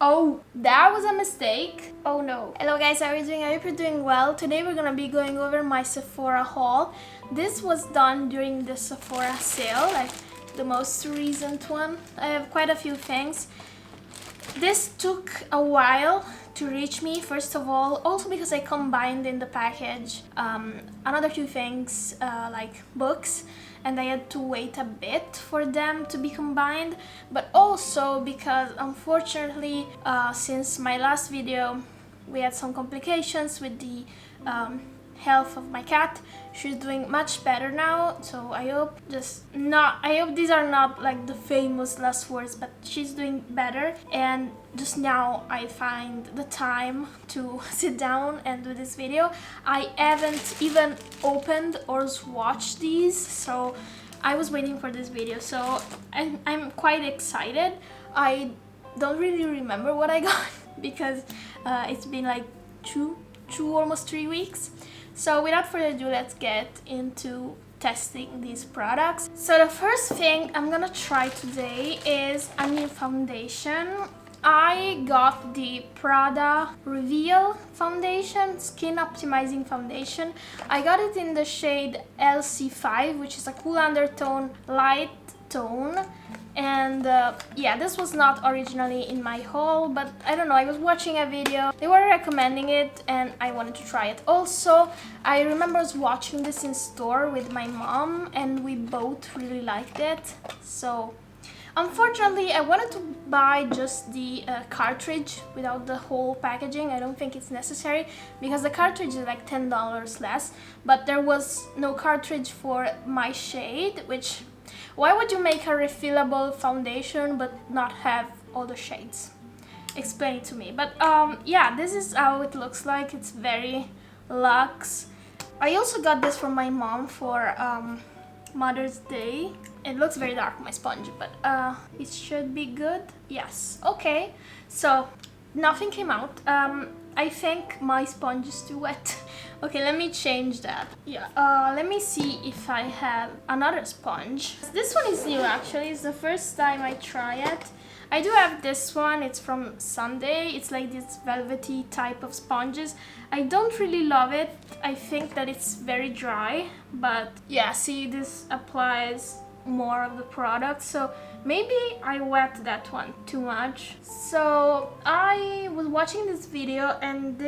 Oh, that was a mistake. Oh no. Hello guys, how are you doing? I hope you're doing well. Today we're gonna be going over my Sephora haul. This was done during the Sephora sale, like the most recent one. I have quite a few things. This took a while to reach me, first of all, also because I combined in the package another few things like books, and I had to wait a bit for them to be combined, but also because unfortunately since my last video we had some complications with the health of my cat. She's doing much better now, so I hope these are not like the famous last words, but she's doing better, and just now I find the time to sit down and do this video. I haven't even opened or watched these, so I was waiting for this video, so I'm quite excited. I don't really remember what I got because it's been like two almost 3 weeks. So without further ado, let's get into testing these products. So the first thing I'm gonna try today is a new foundation. I got the Prada Reveal foundation, skin optimizing foundation. I got it in the shade LC5, which is a cool undertone, light tone. And yeah, this was not originally in my haul, but I don't know, I was watching a video, they were recommending it and I wanted to try it. Also, I remember I was watching this in store with my mom and we both really liked it. So unfortunately I wanted to buy just the cartridge without the whole packaging. I don't think it's necessary because the cartridge is like $10 less, but there was no cartridge for my shade, which why would you make a refillable foundation but not have all the shades? Explain it to me. But yeah, this is how it looks like. It's very luxe. I also got this from my mom for Mother's Day. It looks very dark, my sponge, but it should be good. Yes. Okay, so nothing came out. I think my sponge is too wet. Okay, let me change that. Yeah, let me see if I have another sponge. This one is new actually, it's the first time I try it. I do have this one, it's from Sunday. It's like this velvety type of sponges. I don't really love it. I think that it's very dry, but yeah, see, this applies more of the product, so maybe I wet that one too much. So I was watching this video and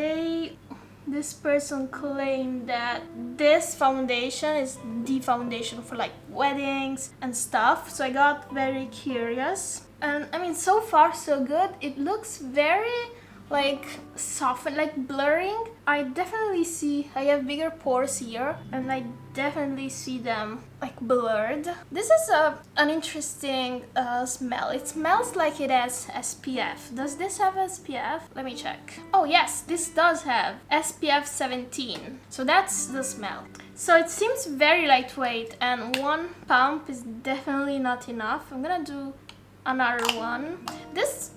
this person claimed that this foundation is the foundation for like weddings and stuff, so I got very curious. And I mean, so far so good. It looks very like softened, like blurring. I definitely see I have bigger pores here and I definitely see them like blurred. This is an interesting smell. It smells like it has SPF. Does this have SPF? Let me check. Oh yes, this does have SPF 17. So that's the smell. So it seems very lightweight and one pump is definitely not enough. I'm gonna do another one. This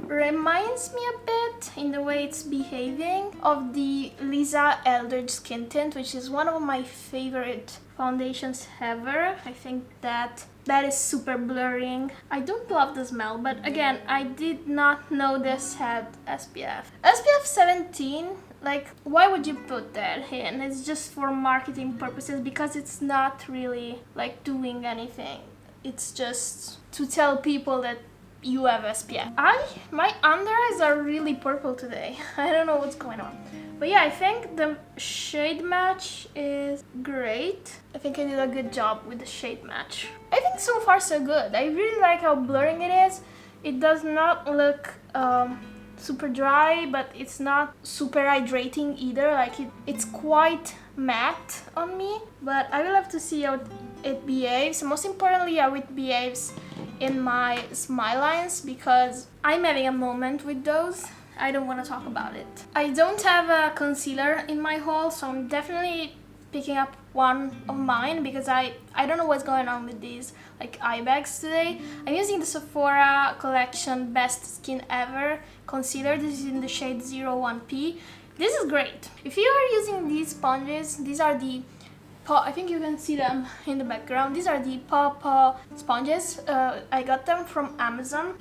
reminds me a bit in the way it's behaving of the Lisa Eldridge Skin Tint, which is one of my favorite foundations ever. I think that is super blurring. I don't love the smell, but again, I did not know this had SPF. SPF 17, like, why would you put that in? It's just for marketing purposes because it's not really like doing anything. It's just to tell people that you have SPF. My under eyes are really purple today. I don't know what's going on. But yeah, I think the shade match is great. I think I did a good job with the shade match. I think so far so good. I really like how blurring it is. It does not look super dry, but it's not super hydrating either. Like it's quite matte on me, but I will have to see how it behaves. Most importantly, how it behaves in my smile lines, because I'm having a moment with those. I don't want to talk about it. I don't have a concealer in my haul, so I'm definitely picking up one of mine because I don't know what's going on with these like eye bags today. I'm using the Sephora collection Best Skin Ever concealer. This is in the shade 01P. This is great. If you are using these sponges, these are the I think you can see them in the background. These are the Paw Paw sponges. I got them from Amazon.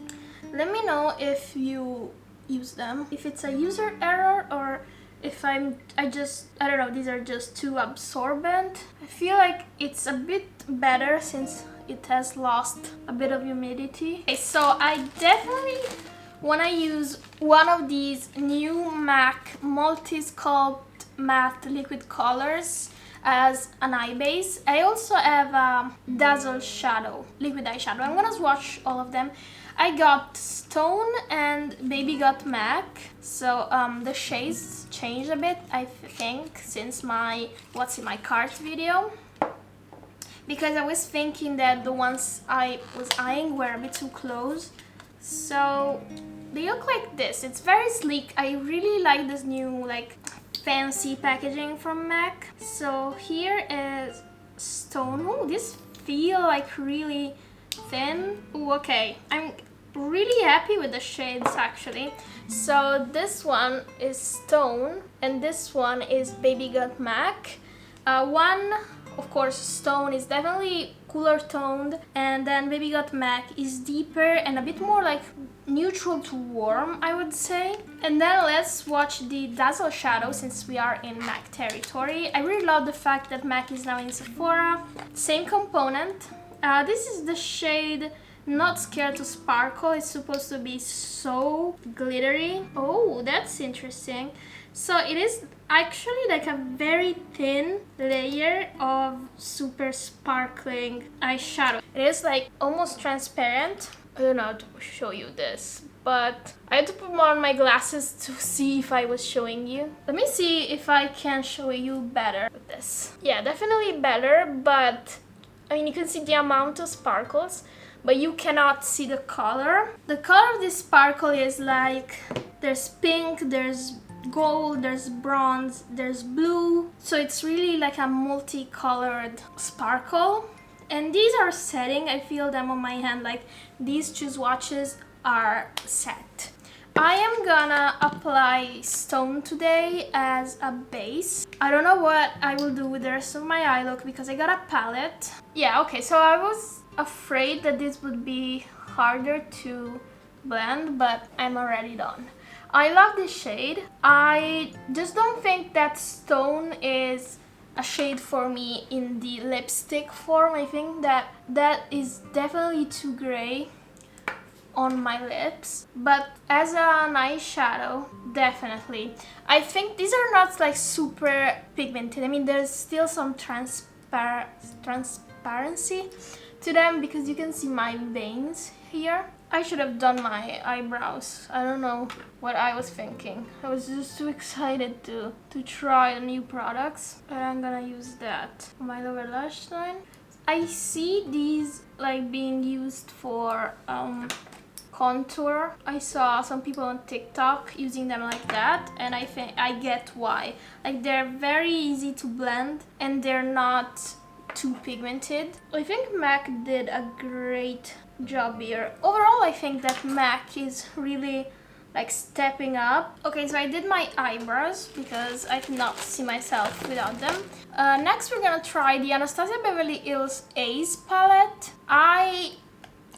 Let me know if you use them, if it's a user error or if I don't know, these are just too absorbent. I feel like it's a bit better since it has lost a bit of humidity. Okay, so I definitely want to use one of these new MAC Multi-Sculpt Matte Liquid Colors as an eye base. I also have a Dazzle Shadow, liquid eyeshadow. I'm gonna swatch all of them. I got Stone and Baby Got MAC, so the shades changed a bit, I think, since my What's in My Cart video. Because I was thinking that the ones I was eyeing were a bit too close. So they look like this. It's very sleek. I really like this new like fancy packaging from MAC. So here is Stone. Oh, this feel like really thin. Oh, okay. I'm really happy with the shades actually. So this one is Stone and this one is Baby Got MAC. One, of course, Stone is definitely cooler toned, and then Baby Got MAC is deeper and a bit more like neutral to warm, I would say. And then let's watch the Dazzle Shadow since we are in MAC territory. I really love the fact that MAC is now in Sephora. Same component. This is the shade Not Scared to Sparkle. It's supposed to be so glittery. Oh, that's interesting. So it is actually like a very thin layer of super sparkling eyeshadow. It is like almost transparent. I don't know how to show you this, but I had to put more on my glasses to see if I was showing you. Let me see if I can show you better with this. Yeah, definitely better, but I mean, you can see the amount of sparkles, but you cannot see the color. The color of this sparkle is like, there's pink, there's gold, there's bronze, there's blue. So it's really like a multicolored sparkle. And these are setting. I feel them on my hand, like these two swatches are set. I am gonna apply Stone today as a base. I don't know what I will do with the rest of my eye look because I got a palette. Yeah, okay, so I was afraid that this would be harder to blend, but I'm already done. I love this shade. I just don't think that Stone is a shade for me in the lipstick form. I think that is definitely too gray on my lips, but as an eyeshadow, definitely. I think these are not like super pigmented. I mean, there's still some transparency to them because you can see my veins here. I should have done my eyebrows. I don't know what I was thinking. I was just too excited to try the new products. But I'm gonna use that on my lower lash line. I see these like being used for contour. I saw some people on TikTok using them like that, and I think I get why. Like, they're very easy to blend and they're not too pigmented. I think MAC did a great job here. Overall, I think that MAC is really like stepping up. Okay, so I did my eyebrows because I cannot see myself without them. Next, we're gonna try the Anastasia Beverly Hills Ace palette. I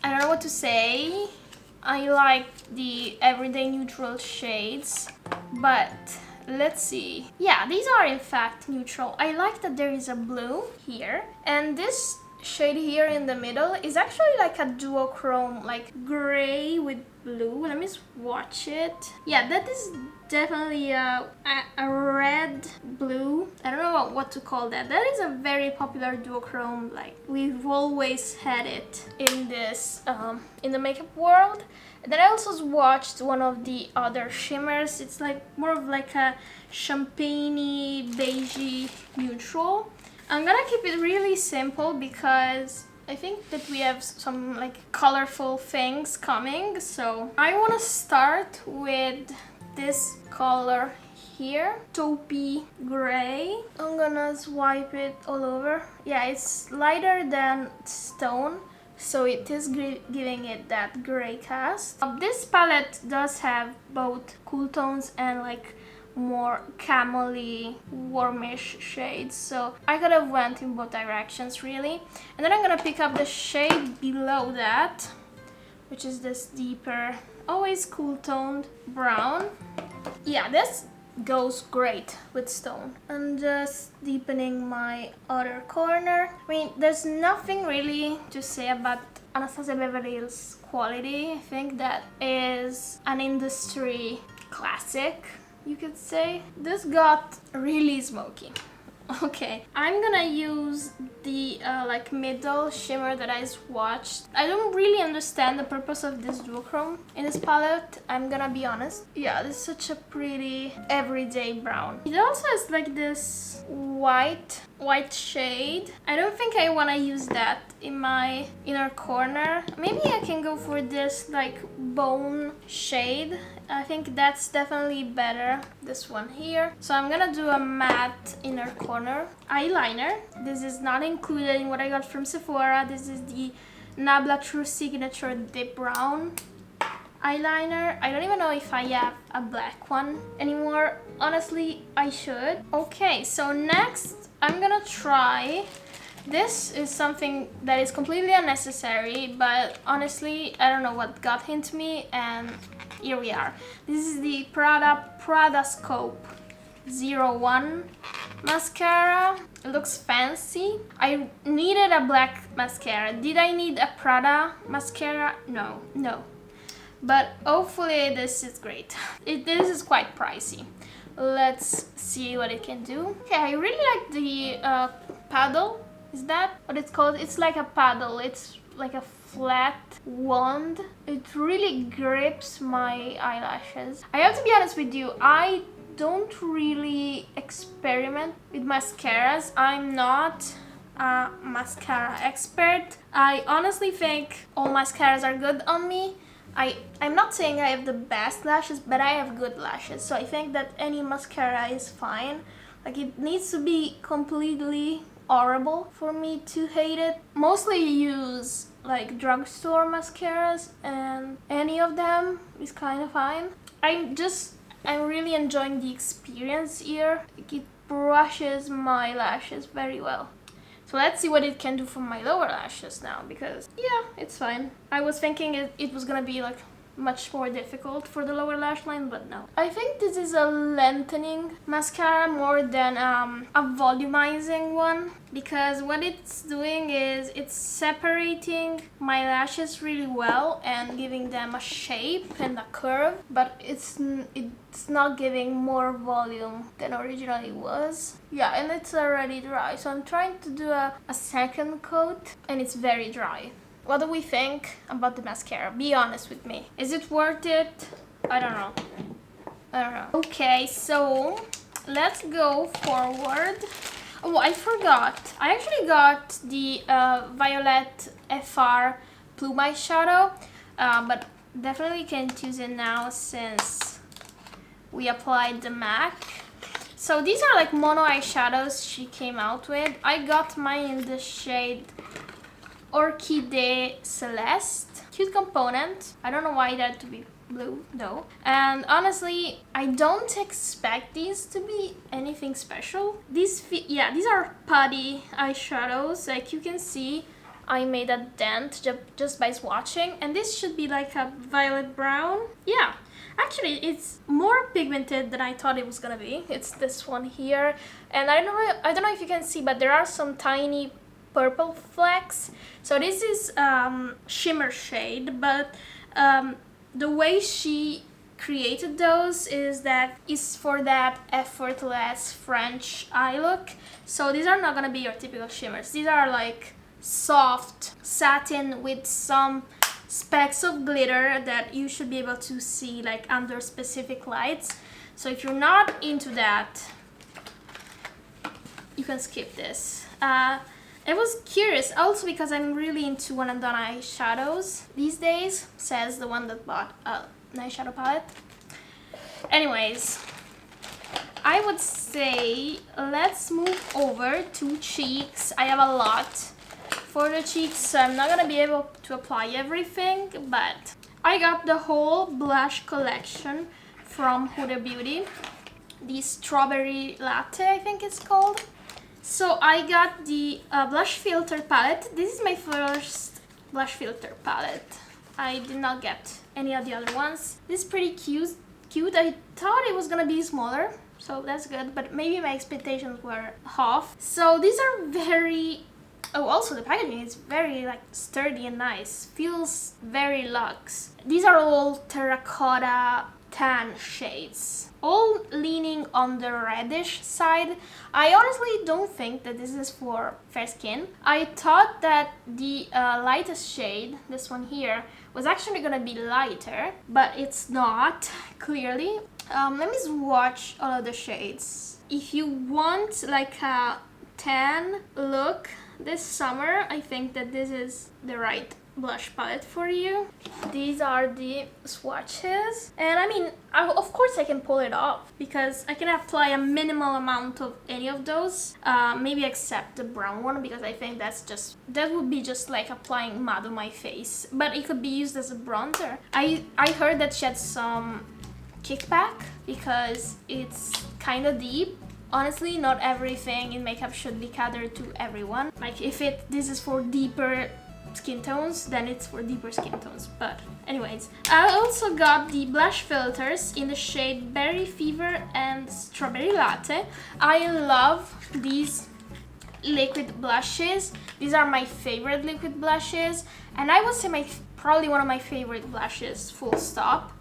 don't know what to say. I like the everyday neutral shades, but let's see. Yeah, these are in fact neutral. I like that there is a blue here, and this shade here in the middle is actually like a duochrome, like gray with blue. Let me swatch it. Yeah, that is definitely a red blue. I don't know what to call that. That is a very popular duochrome. Like, we've always had it in this in the makeup world. And then I also swatched one of the other shimmers. It's like more of like a champagne-y, beigey neutral. I'm gonna keep it really simple because I think that we have some like colorful things coming. So I want to start with this color here, taupey gray. I'm gonna swipe it all over. Yeah, it's lighter than Stone, so it is giving it that gray cast. This palette does have both cool tones and like more camel-y, warmish shades, so I could have went in both directions really. And then I'm gonna pick up the shade below that, which is this deeper always cool toned brown. Yeah, this goes great with stone. I'm just deepening my outer corner. I mean, there's nothing really to say about Anastasia Beverly Hills quality. I think that is an industry classic, you could say. This got really smoky. Okay, I'm gonna use the like middle shimmer that I swatched. I don't really understand the purpose of this duochrome in this palette, I'm gonna be honest. Yeah, this is such a pretty everyday brown. It also has like this white shade. I don't think I want to use that in my inner corner. Maybe I can go for this like bone shade. I think that's definitely better, this one here. So I'm gonna do a matte inner corner eyeliner. This is not included in what I got from Sephora. This is the Nabla True Signature Dip Brown eyeliner. I don't even know if I have a black one anymore. Honestly, I should. Okay, so next I'm gonna try. This is something that is completely unnecessary, but honestly, I don't know what got into me, and here we are. This is the Prada Scope 01 mascara. It looks fancy. I needed a black mascara. Did I need a Prada mascara? No. But hopefully this is great. This is quite pricey. Let's see what it can do. Okay, I really like the paddle. Is that what it's called? It's like a paddle. It's like a flat wand. It really grips my eyelashes. I have to be honest with you, I don't really experiment with mascaras. I'm not a mascara expert. I honestly think all mascaras are good on me. I'm not saying I have the best lashes, but I have good lashes. So I think that any mascara is fine. Like, it needs to be completely horrible for me to hate it. Mostly use like drugstore mascaras, and any of them is kind of fine. I'm really enjoying the experience here. Like, it brushes my lashes very well. So let's see what it can do for my lower lashes now, because yeah, it's fine. I was thinking it was gonna be like much more difficult for the lower lash line, but no. I think this is a lengthening mascara more than a volumizing one, because what it's doing is it's separating my lashes really well and giving them a shape and a curve, but it's not giving more volume than originally was. Yeah, and it's already dry, so I'm trying to do a second coat, and it's very dry. What do we think about the mascara? Be honest with me. Is it worth it? I don't know. Okay, so let's go forward. Oh, I forgot. I actually got the Violet FR Plume eyeshadow, but definitely can't use it now since we applied the MAC. So these are like mono eyeshadows she came out with. I got mine in the shade Orchidee Celeste. Cute component. I don't know why that to be blue though. And honestly, I don't expect these to be anything special. These are putty eyeshadows. Like you can see, I made a dent just by swatching, and this should be like a violet brown. Yeah, actually it's more pigmented than I thought it was gonna be. It's this one here, and I don't know if you can see, but there are some tiny purple flecks. So this is shimmer shade, but the way she created those is for that effortless French eye look. So these are not gonna be your typical shimmers. These are like soft satin with some specks of glitter that you should be able to see like under specific lights. So if you're not into that, you can skip this. I was curious also because I'm really into one and done eyeshadows these days, says the one that bought an eyeshadow palette. Anyways, I would say let's move over to cheeks. I have a lot for the cheeks, so I'm not gonna be able to apply everything, but I got the whole blush collection from Huda Beauty. The Strawberry Latte, I think it's called. So I got the blush filter palette. This is my first blush filter palette. I did not get any of the other ones. This is pretty cute. I thought it was gonna be smaller, so that's good, but maybe my expectations were off. So these are very... Oh, also the packaging is very like sturdy and nice. Feels very luxe. These are all terracotta tan shades, all leaning on the reddish side. I honestly don't think that this is for fair skin. I thought that the lightest shade, this one here, was actually gonna be lighter, but it's not, clearly. Let me swatch all of the shades. If you want like a tan look this summer, I think that this is the right blush palette for you. These are the swatches, and I mean, of course I can pull it off because I can apply a minimal amount of any of those, maybe except the brown one, because I think that would be just like applying mud on my face, but it could be used as a bronzer. I heard that she had some kickback because it's kind of deep. Honestly, not everything in makeup should be catered to everyone. Like if this is for deeper skin tones, then it's for deeper skin tones. But anyways, I also got the blush filters in the shade Berry Fever and Strawberry Latte. I love these liquid blushes. These are my favorite liquid blushes, and I would say probably one of my favorite blushes, full stop.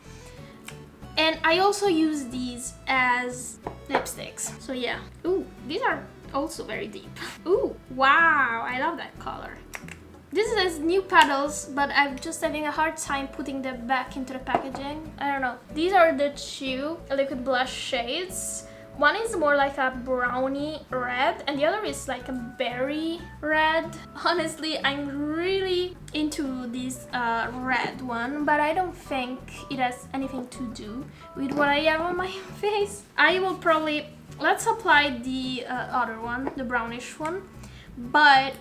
And I also use these as lipsticks. So yeah. Ooh, these are also very deep. Ooh, wow, I love that color. This is new petals, but I'm just having a hard time putting them back into the packaging. I don't know. These are the two liquid blush shades. One is more like a brownie red, and the other is like a berry red. Honestly, I'm really into this red one, but I don't think it has anything to do with what I have on my face. I will probably... Let's apply the other one, the brownish one, but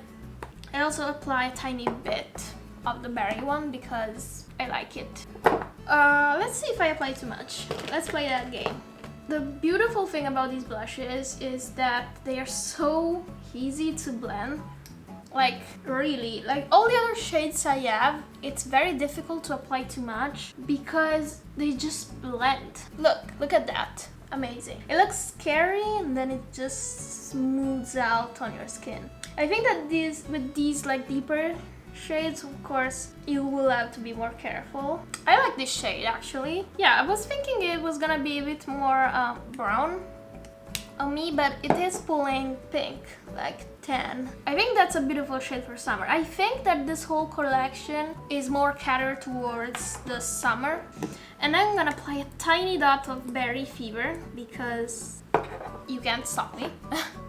I also apply a tiny bit of the berry one because I like it. Let's see if I apply too much. Let's play that game. The beautiful thing about these blushes is that they are so easy to blend. Like, really, like all the other shades I have, it's very difficult to apply too much because they just blend. Look at that. Amazing. It looks scary and then it just smooths out on your skin. I think that with these like deeper shades, of course, you will have to be more careful. I like this shade actually. Yeah, I was thinking it was gonna be a bit more brown on me, but it is pulling pink, like tan. I think that's a beautiful shade for summer. I think that this whole collection is more catered towards the summer. And I'm gonna apply a tiny dot of Berry Fever because you can't stop me.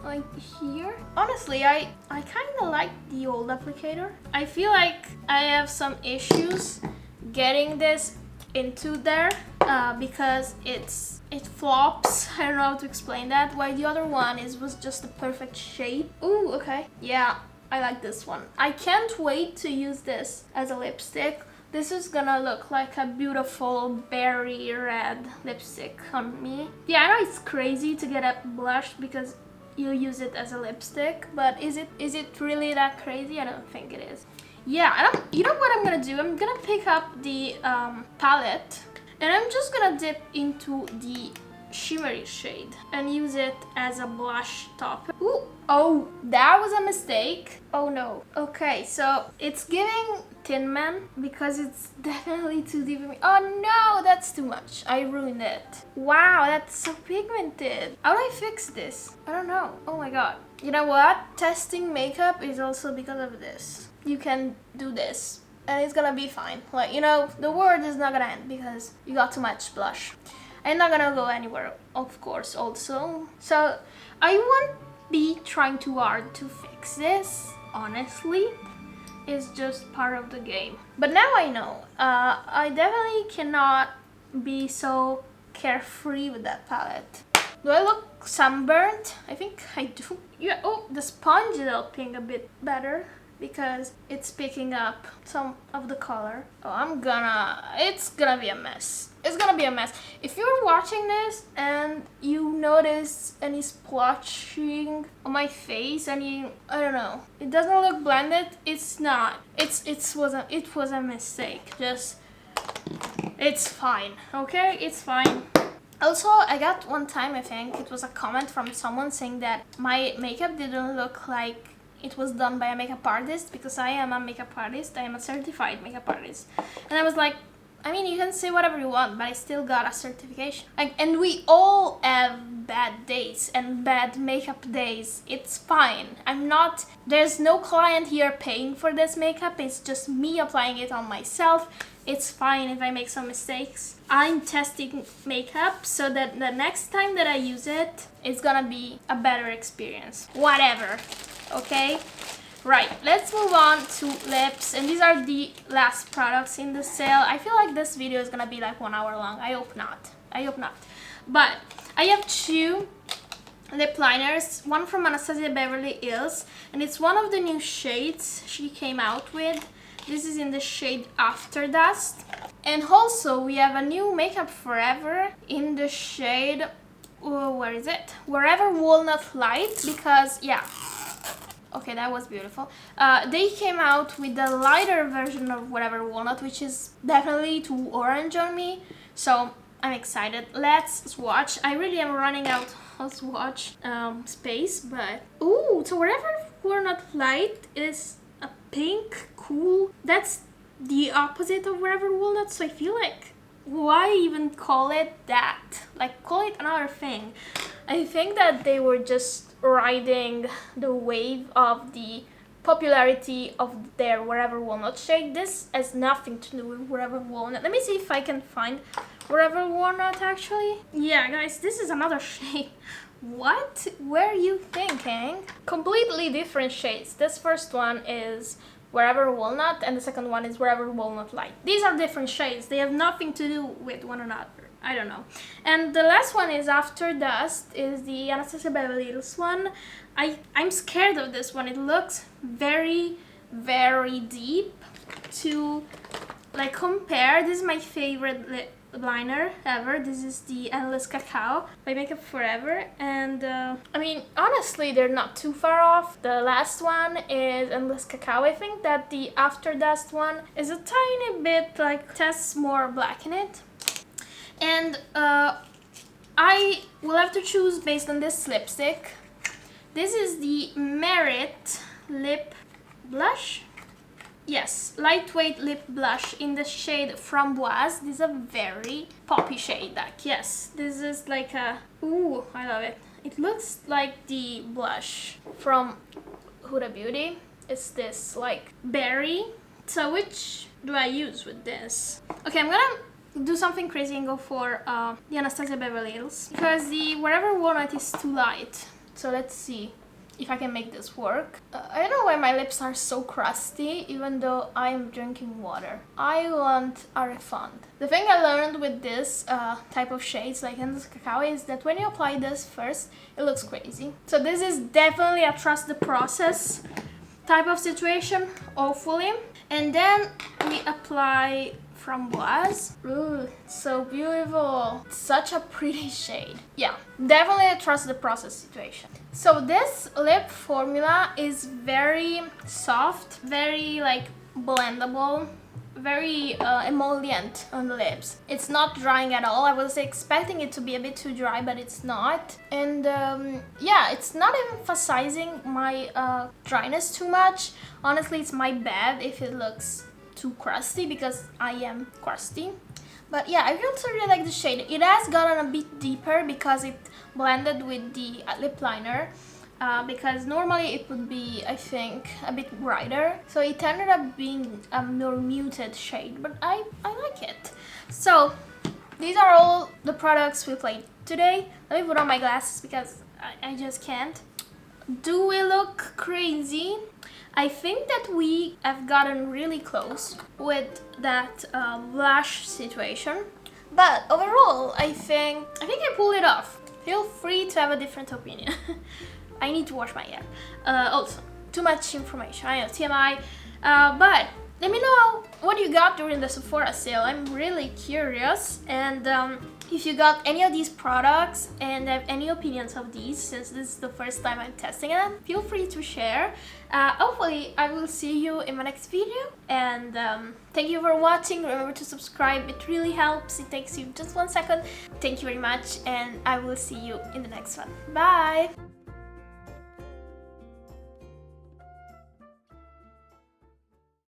Like here. Honestly, I kind of like the old applicator. I feel like I have some issues getting this into there because it flops. I don't know how to explain that. While the other one was just the perfect shade. Ooh, okay. Yeah, I like this one. I can't wait to use this as a lipstick. This is gonna look like a beautiful berry red lipstick on me. Yeah, I know it's crazy to get a blush because you use it as a lipstick, but is it really that crazy? I don't think it is. Yeah, you know what I'm gonna do? I'm gonna pick up the palette and I'm just gonna dip into the shimmery shade and use it as a blush top. Ooh, oh, that was a mistake. Oh no. Okay, so it's giving Tin Man because it's definitely too deep for me. Oh no, that's too much. I ruined it. Wow, that's so pigmented. How do I fix this? I don't know. Oh my god. You know what? Testing makeup is also because of this. You can do this and it's gonna be fine. Like, you know, the world is not gonna end because you got too much blush. I'm not gonna go anywhere, of course, also. So I won't be trying too hard to fix this, honestly. It's just part of the game. But now I know. I definitely cannot be so carefree with that palette. Do I look sunburnt? I think I do. Yeah, oh, the sponge is helping a bit better because it's picking up some of the color. Oh, it's gonna be a mess. it's gonna be a mess. If you're watching this and you notice any splotching on my face, I don't know, it doesn't look blended, it's not. It was a mistake. Just, it's fine, okay? It's fine. Also, I got one time, I think it was a comment from someone saying that my makeup didn't look like it was done by a makeup artist, because I am a makeup artist. I am a certified makeup artist. And I was like, I mean, you can say whatever you want, but I still got a certification. And we all have bad days and bad makeup days. It's fine. There's no client here paying for this makeup. It's just me applying it on myself. It's fine if I make some mistakes. I'm testing makeup so that the next time that I use it, it's gonna be a better experience. Whatever, okay? Right, let's move on to lips, and these are the last products in the sale. I feel like this video is gonna be like 1 hour long. I hope not. But I have 2 lip liners, one from Anastasia Beverly Hills, and it's one of the new shades she came out with. This is in the shade After Dust. And also we have a new Makeup Forever in the shade, where is it? Wherever Walnut Light, because yeah. Okay, that was beautiful. They came out with the lighter version of Whatever Walnut, which is definitely too orange on me. So I'm excited. Let's swatch. I really am running out of swatch space, but... Ooh, so Whatever Walnut Light is a pink, cool. That's the opposite of Whatever Walnut, so I feel like, why even call it that? Like, call it another thing. I think that they were just riding the wave of the popularity of their Wherever Walnut shade. This has nothing to do with Wherever Walnut. Let me see if I can find Wherever Walnut actually. Yeah, guys, this is another shade. What were you thinking? Completely different shades. This first one is Wherever Walnut and the second one is Wherever Walnut Light. These are different shades. They have nothing to do with one another. I don't know. And the last one is After Dust, is the Anastasia Beverly Hills one. I'm scared of this one. It looks very, very deep to like compare. This is my favorite lip liner ever. This is the Endless Cacao by Makeup Forever, and I mean, honestly, they're not too far off. The last one is Endless Cacao. I think that the After Dust one is a tiny bit like tests more black in it. And I will have to choose based on this lipstick. This is the Merit Lip Blush. Yes, lightweight lip blush in the shade Framboise. This is a very poppy shade. Like, yes, this is like a... Ooh, I love it. It looks like the blush from Huda Beauty. It's this like berry. So which do I use with this? Okay, I'm gonna do something crazy and go for the Anastasia Beverly Hills, because the Wherever Walnut is too light. So let's see if I can make this work. I don't know why my lips are so crusty, even though I'm drinking water. I want a refund. The thing I learned with this type of shades, like Endless Cacao, is that when you apply this first, it looks crazy. So this is definitely a trust the process type of situation, hopefully. And then we apply Framboise. Ooh, so beautiful. Such a pretty shade. Yeah, definitely a trust the process situation. So this lip formula is very soft, very like blendable, very emollient on the lips. It's not drying at all. I was expecting it to be a bit too dry, but it's not. And yeah, it's not emphasizing my dryness too much. Honestly, it's my bad if it looks too crusty, because I am crusty. But yeah, I also really like the shade. It has gotten a bit deeper because it blended with the lip liner, because normally it would be, I think, a bit brighter. So it ended up being a more muted shade, but I like it. So these are all the products we played today. Let me put on my glasses because I just can't. Do we look crazy? I think that we have gotten really close with that blush situation, but overall I think I pulled it off. Feel free to have a different opinion. I need to wash my hair. Also, too much information, I know, TMI, but let me know what you got during the Sephora sale. I'm really curious. And if you got any of these products and have any opinions of these, since this is the first time I'm testing them, feel free to share. Hopefully I will see you in my next video. And thank you for watching. Remember to subscribe, it really helps. It takes you just 1 second. Thank you very much, and I will see you in the next one. Bye!